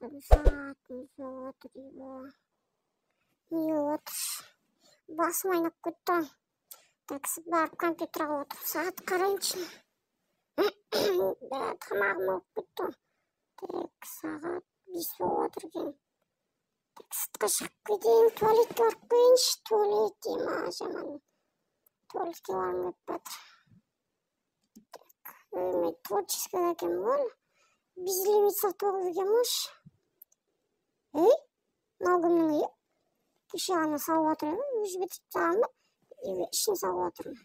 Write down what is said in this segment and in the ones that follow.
Сағатын соғып отыр. Не отыр? Басым айнап кетті. Таксы барып компьютерға отырып сағат қарайыншы. Тамағым болып кетті. Так, сағат 5 болып отыр екен. Так, сыртқа шығып кетейін, туалетке барып қояйыншы. Туалет ема жаман. Туалетке барғым келіп жатыр. Так, мен творческийге екен бол. Безлимит сатып алып жүрген болшы. Ей, мынау кімнің үйі? Кеше ғана салып отыр еді, өзі бітіп тастаған ба? Ішін салып отырмын.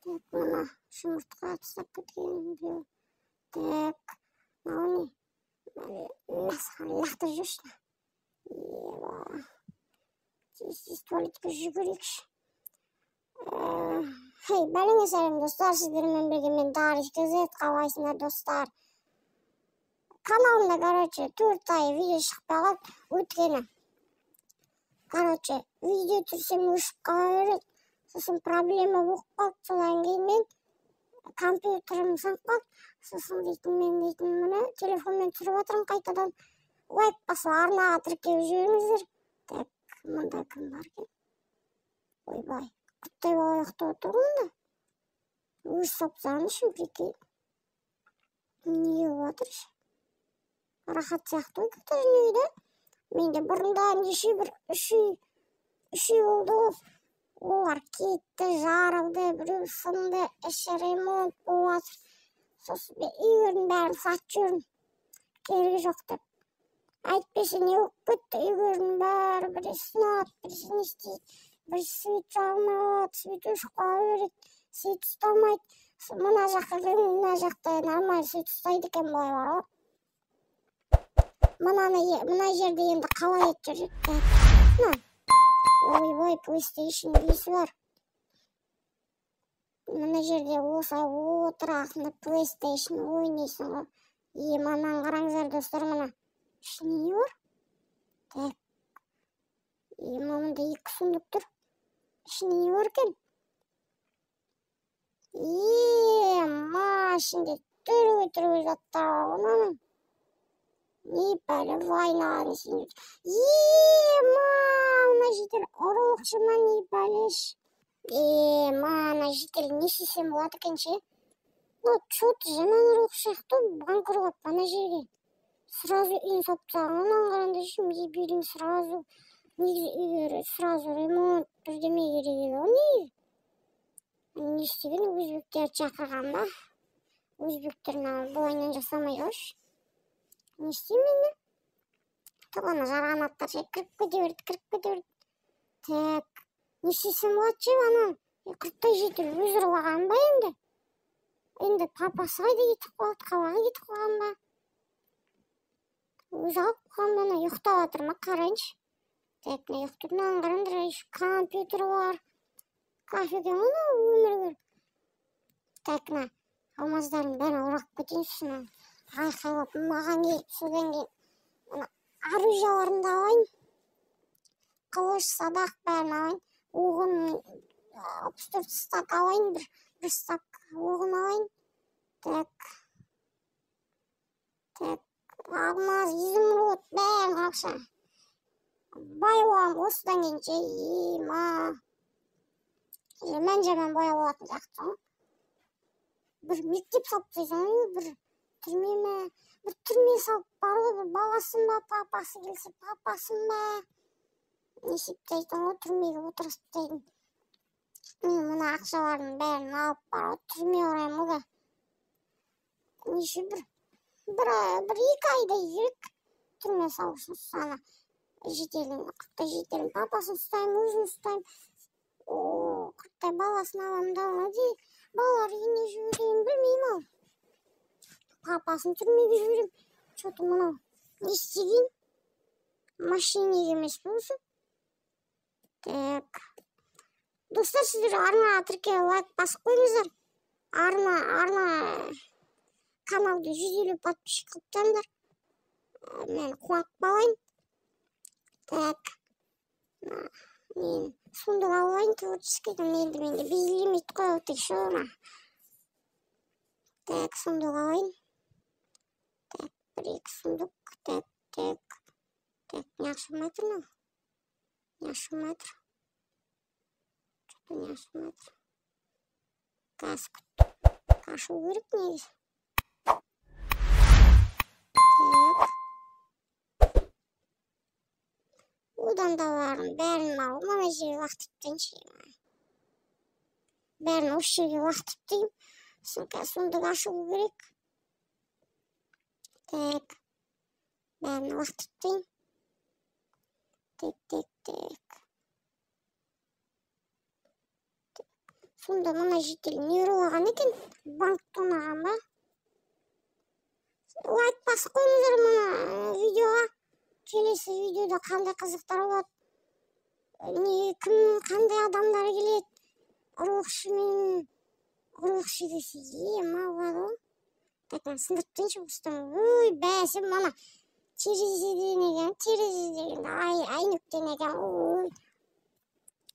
Так, мына жұмыртқа тастап кеткен біреу. Так, мынау не? Лақтырып жүрші. Тез туалетке жүгірейікші. Хей, бәліңе сәлем достар, сіздермен бірге мен Дарья КЗ. Қалайсыңдар достар? Каналымда, 4 ай видео шықпай қалды. Өйткені видео түсірсем өшіп қала береді. Сосын проблема болып қалды. Содан кейін мен компьютерім сынып қалды. Сосын мен мұны телефонмен түсіріп отырмын қайтадан. Лайк басып арнаға тіркеліп жіберіңіздер. Так, мында кім бар екен? Ойбай, құттай бала ұйықтап отыр ғой мұнда. Өз сапсаны үшін прикинь. Не болып жатыр? Рахат сияқты ой көтерін үйді. Менде бұрында неше бір үш үй болды ғой. Олар кетті, жарылды, біреу сынды, іші ремонт болып жатыр. Сосын мен үйлердің бәрін сатып жүрмін. Керегі жоқ деп. Әйтпесе не болып кетті, үйлердің бәрі бірі сынады, бірісі не істейді. Бірісі свет жағылмай қалады, свет өшіп қала береді, свет ұстамайды. Мына жаққа келген, мына жақта нормально свет ұстайды екен былай бар ғой. Мына жерде енді қалай ет жүреді. Ой, PlayStation 5 бар. Мына жерде осылай отырақында PlayStation ойнайсың ғой. Манан қараңыздар достар, мына. Ішінде не бар? Так. Мында 2 сундук тұр. Ішінде не бар екен? Ішінде түрі заттар бар оның. Не бәрі вайнаған ішінде. Мына жетел ұрлықшы ма не бәлеш. Мына жетел не істесем болады екенше? Что-то жаман ұрлық сияқты бұған кіріп ана жерге. Сразу үйін салып тастаған, онан қарағанда үшін үйдің сразу ремонт бірдеме керек еді ғой не? Не істеген өзбектерді шақырған ба? Өзбектер бұлайынан жасамай қойшы. Не істеймін енді? Тұғаны жарған аттар кіріп кете берді. Так, не істесем болады ше анан? Құрттай жетел өз ұрлаған ба енді? Енді папасы қайда кетіп қалды, қалаға кетіп қалған ба? Өзі алып қалған ба, ұйықтап жатыр ма, қарайыншы. Так, ұйықтырынан қараңдар, компьютер бар. Кафеге мұны өміргір. Так, алмаздарын бәрін ұрақ кетейінші. Айқайлап маған келіп, содан кейін оружияларын да алайын. Қылыш, садақ бәрін алайын. Оғын 64 стак алайын, бір стак оғын алайын. Так. Алмаз, изумруд, бәрін қарақшы. Бай болам осыдан кейінше. Жаман бай болатын жақты. Бір мектеп салып тайсың, бір түрме ме? Бір түрме салып бар ғой, бір баласын ба, папасы келсе, папасын ба? Не септейтін ғой, түрмеге отырыстайтын. Мына ақшалардың бәрін алып бар ғой, түрме орайым ғой да. Неше бір 2 айда ерік түрме салушын сана. Құрттай жетелін папасын ұстаймын, өзін ұстаймын. Құрттай баласын аламын да, балалар үйіне жіберейін, білмеймін ал. Папасын түрмеге жіберейін. Что-то мынау не істеген? Машинеге емес болсы. Так. Достар, сіздер арнаға тіркеліп лайк басып қойыңыздар. Арна каналды 150 подписчик қылыптаңдар. Мен қуат балайын. Так. Мен сундық алайын, творческийді менде безлимит қой өтек шоуна. Так, сундық алайын. Так, bir iki сундук. Так. Не ашылмай тұр мынау. Не ашылмай тұр. Что-то не ашылмай тұр. Қазір күт. Ашылу керек негізі. Так. Одан да барын бәрін алып, мына жерге лақтырып бәрін осы жерге лақтырып деймін. Сундук ашылу керек. Так. Бәрін лақтырып деймін. Так. Сонда мына житель не ұрлаған екен? Банк тонаған ба? Лайк басып қойыңыздар мына видеоға. Келесі видеода қандай қызықтар болады? Кім қандай адамдар келеді? Ұрлықшы десе, мал бар ғой. Так, мен сындырып тыншы бұстым. Ой, бәсі, мана терезеден екен, ай нүктен екен. Ой,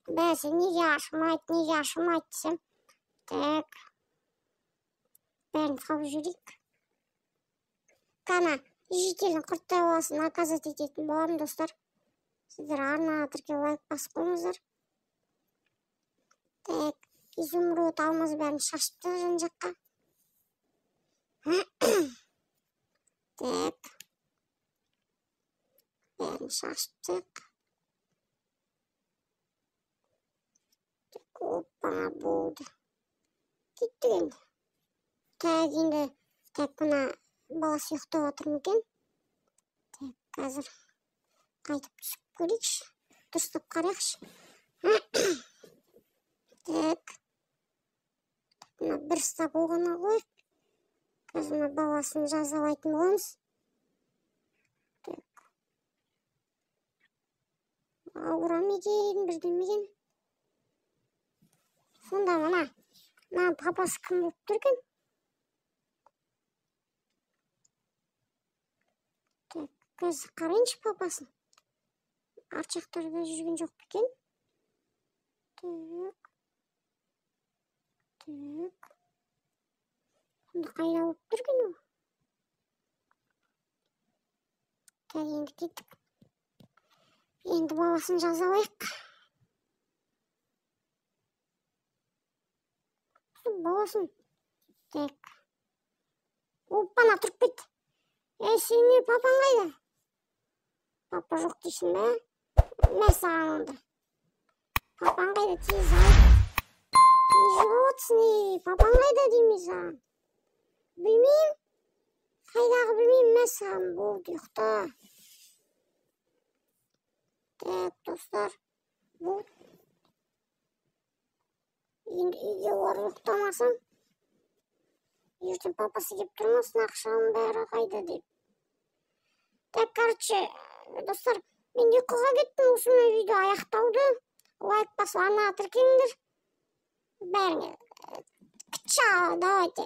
бәсі, неге ашылмайды десем. Так, бәрін қалып жүрейік. Қана, жителдің құрттай боласын наказать ететін боламын, достар. Сіздер арнаға тіркеп лайк басып қойыңыздар. Так, изумруд алмаз бәрін шашыпты жан жаққа. Так. Бәрін шаштық. Оппана болды. Кеттік енді. Так, енді. Так, мына баласы ұйықтап отыр ма екен? Так, қазір қайтып түсіп көрейікші. Дұрыстап қарайықшы. Так. Мына бір стабыл ғана қойып. Қазір мына баласын жазалайтын боламыз. Так. Ауыра мекен, бірдемеген. Сонда мына папасы кім болып тұр екен? Так, қазір қарайыншы папасын. Арт жақтарда жүрген жоқ екен. Так. Сонда қайда болып тұр екен ол? Так, енді кеттік. Енді баласын жазалайық. Баласын. Так. Оппана, тұрып кетті. Сені папаң қайда? Папа жоқ дейсің бе? Мә саған онда. Папаң қайда тез айт. Не жылап отырсың, папаң қайда деймін саған. Білмеймін. Қайдағы білмеймін, мә саған болды, ұйықта. Так, достар. Бұл. Енді үйге орын ұйықтамасам. Ертең папасы кеп тұрмасын, ақшаның бәрі қайда деп. Так, короче, достар, мен ұйқыға кеттім, осымен видео аяқталды. Лайк басып, арнаға тіркеліңдер. Бәріңе. Чао, давайте.